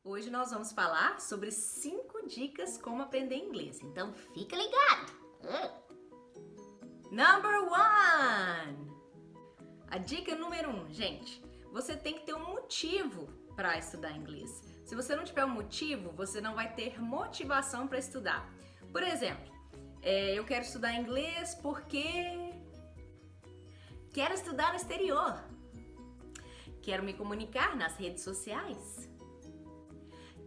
Hoje nós vamos falar sobre 5 dicas como aprender inglês, então fica ligado! Number 1! A dica número 1, gente, você tem que ter um motivo para estudar inglês. Se você não tiver um motivo, você não vai ter motivação para estudar. Por exemplo, eu quero estudar inglês porque quero estudar no exterior. Quero me comunicar nas redes sociais.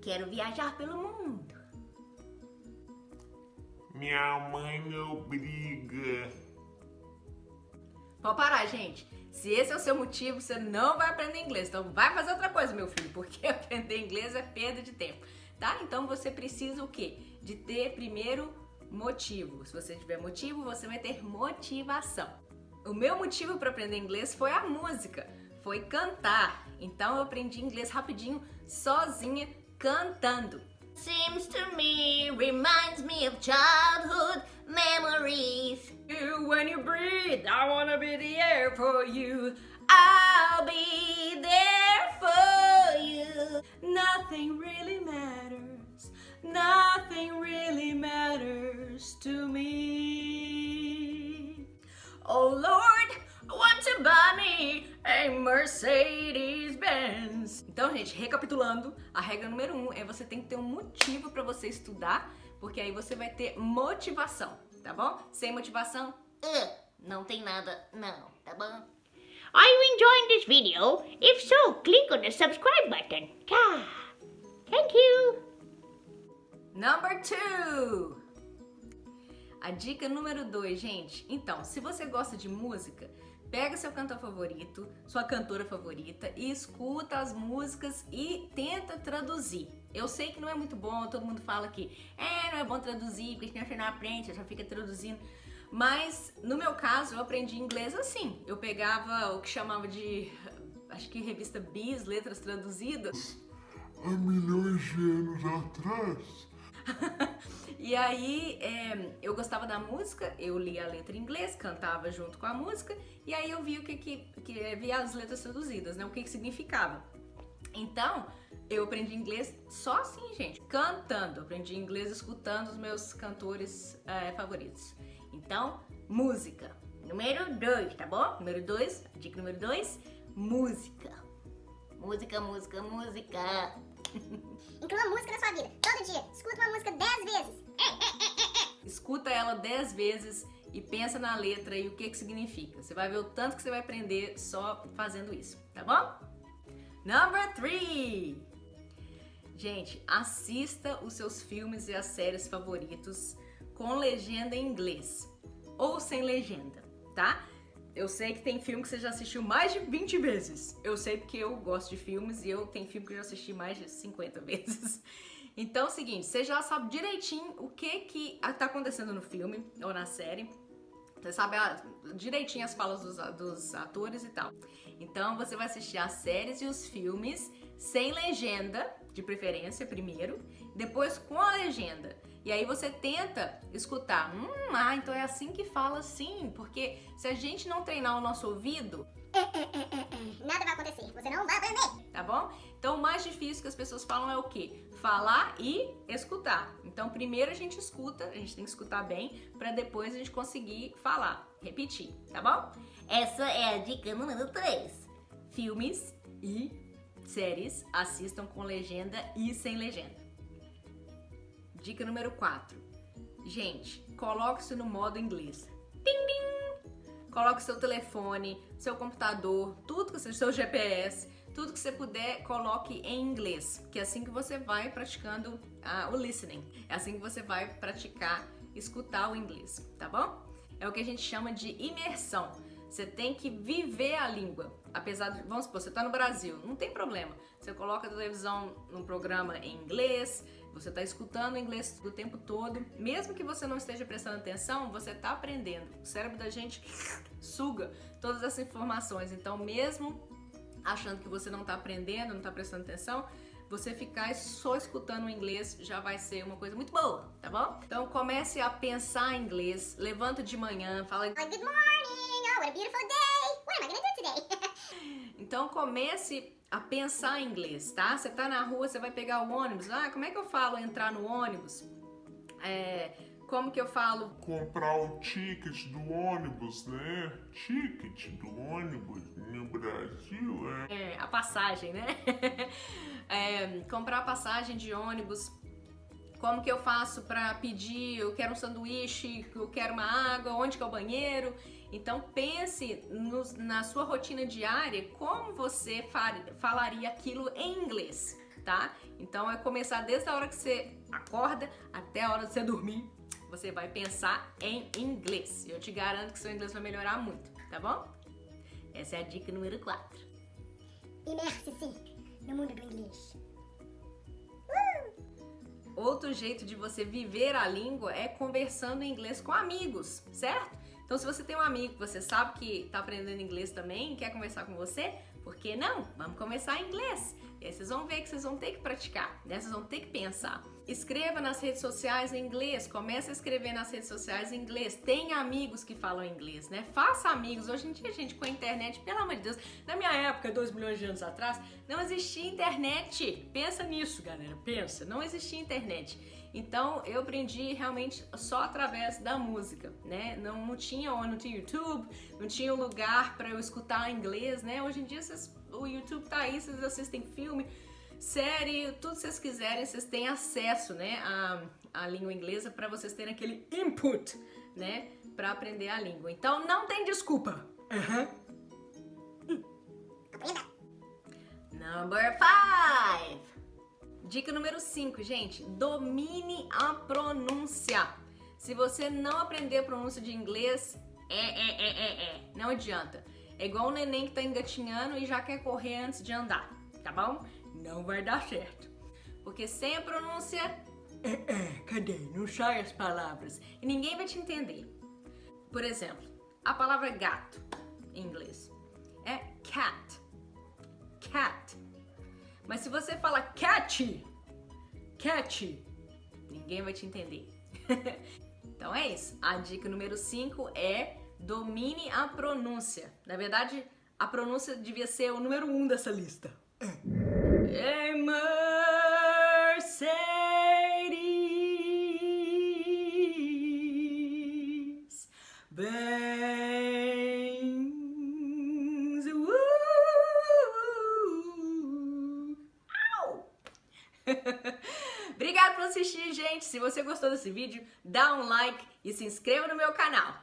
Quero viajar pelo mundo. Minha mãe me obriga. Pode parar, gente. Se esse é o seu motivo, você não vai aprender inglês. Então vai fazer outra coisa, meu filho, porque aprender inglês é perda de tempo, tá? Então você precisa o quê? De ter primeiro motivo. Se você tiver motivo, você vai ter motivação. O meu motivo para aprender inglês foi a música, foi cantar. Então eu aprendi inglês rapidinho, sozinha, cantando. Seems to me, reminds me of childhood memories. When you breathe, I wanna be the air for you. I'll be there for you. Nothing really matters. Nothing really matters to me. Oh Lord, want to buy me a Mercedes-Benz. Então, gente, recapitulando, a regra número 1 é você tem que ter um motivo para você estudar, porque aí você vai ter motivação, tá bom? Sem motivação, não tem nada não, tá bom? Are you enjoying this video? If so, click on the subscribe button. Thank you. Number 2. A dica número 2, gente. Então, se você gosta de música, pega seu cantor favorito, sua cantora favorita e escuta as músicas e tenta traduzir. Eu sei que não é muito bom, todo mundo fala que não é bom traduzir, porque senão você não aprende, você só fica traduzindo. Mas, no meu caso, eu aprendi inglês assim. Eu pegava o que chamava de, acho que revista Bis, letras traduzidas. Há milhões de anos atrás. E aí, eu gostava da música, eu lia a letra em inglês, cantava junto com a música, e aí eu via o que via as letras traduzidas, né? O que significava. Então, eu aprendi inglês só assim, gente, cantando. Aprendi inglês escutando os meus cantores favoritos. Então, música. Número 2, tá bom? Número 2, dica número 2, música. Música, música, música. Inclua música na sua vida, todo dia. Escuta uma música 10 vezes. Escuta ela 10 vezes e pensa na letra e o que significa. Você vai ver o tanto que você vai aprender só fazendo isso, tá bom? Number 3. Gente, assista os seus filmes e as séries favoritos com legenda em inglês ou sem legenda, tá? Eu sei que tem filme que você já assistiu mais de 20 vezes. Eu sei porque eu gosto de filmes e eu tenho filme que eu já assisti mais de 50 vezes. Então é o seguinte, você já sabe direitinho o que tá acontecendo no filme ou na série. Você sabe direitinho as falas dos atores e tal. Então você vai assistir as séries e os filmes sem legenda, de preferência, primeiro. Depois com a legenda. E aí você tenta escutar. Então é assim que fala sim. Porque se a gente não treinar o nosso ouvido... Nada vai acontecer, você não vai aprender. Tá bom? Então o mais difícil que as pessoas falam é o quê? Falar e escutar. Então primeiro a gente escuta, a gente tem que escutar bem, pra depois a gente conseguir falar, repetir, tá bom? Essa é a dica número 3. Filmes e séries assistam com legenda e sem legenda. Dica número 4. Gente, coloque-se no modo inglês. Tim, tim. Coloque seu telefone, seu computador, tudo que seja, seu GPS, tudo que você puder, coloque em inglês. Que é assim que você vai praticando o listening. É assim que você vai praticar escutar o inglês, tá bom? É o que a gente chama de imersão. Você tem que viver a língua. Apesar de, vamos supor, você está no Brasil, não tem problema. Você coloca a televisão num programa em inglês, você está escutando inglês o tempo todo. Mesmo que você não esteja prestando atenção, você está aprendendo. O cérebro da gente suga todas essas informações. Então, mesmo achando que você não está aprendendo, não está prestando atenção, você ficar só escutando o inglês já vai ser uma coisa muito boa, tá bom? Então, comece a pensar em inglês, levanta de manhã, fala... Good morning, oh, what a beautiful day. What am I gonna do today? Então comece a pensar em inglês, tá? Você tá na rua, você vai pegar o ônibus. Como é que eu falo entrar no ônibus? Como que eu falo? Comprar o ticket do ônibus, né? Ticket do ônibus no Brasil A passagem, né? Comprar a passagem de ônibus. Como que eu faço pra pedir? Eu quero um sanduíche, eu quero uma água, onde que é o banheiro? Então pense na sua rotina diária como você falaria aquilo em inglês, tá? Então é começar desde a hora que você acorda até a hora de você dormir. Você vai pensar em inglês. Eu te garanto que seu inglês vai melhorar muito, tá bom? Essa é a dica número 4. Imerse-se no mundo do inglês. Outro jeito de você viver a língua é conversando em inglês com amigos, certo? Então se você tem um amigo que você sabe que tá aprendendo inglês também, quer conversar com você, por que não? Vamos conversar em inglês. E aí vocês vão ver que vocês vão ter que praticar, né? Vocês vão ter que pensar. Escreva nas redes sociais em inglês, comece a escrever nas redes sociais em inglês. Tenha amigos que falam inglês, né? Faça amigos. Hoje em dia, gente, com a internet, pelo amor de Deus, na minha época, 2 milhões de anos atrás, não existia internet. Pensa nisso, galera, pensa. Não existia internet. Então, eu aprendi realmente só através da música, né? Não tinha YouTube, não tinha um lugar para eu escutar inglês, né? Hoje em dia, o YouTube tá aí, vocês assistem filme, série, tudo que vocês quiserem, vocês têm acesso, né, à língua inglesa para vocês terem aquele input, né, para aprender a língua. Então, não tem desculpa. Aprenda. Number 5. Dica número 5, gente. Domine a pronúncia. Se você não aprender a pronúncia de inglês, não adianta. É igual um neném que tá engatinhando e já quer correr antes de andar, tá bom? Não vai dar certo. Porque sem a pronúncia, cadê? Não sai as palavras. E ninguém vai te entender. Por exemplo, a palavra gato, em inglês, é cat. Cat. Mas se você fala cat, ninguém vai te entender. Então é isso. A dica número 5 é domine a pronúncia. Na verdade, a pronúncia devia ser o número 1 dessa lista. Mercedes Benz. Au! Obrigado por assistir, gente. Se você gostou desse vídeo, dá um like e se inscreva no meu canal.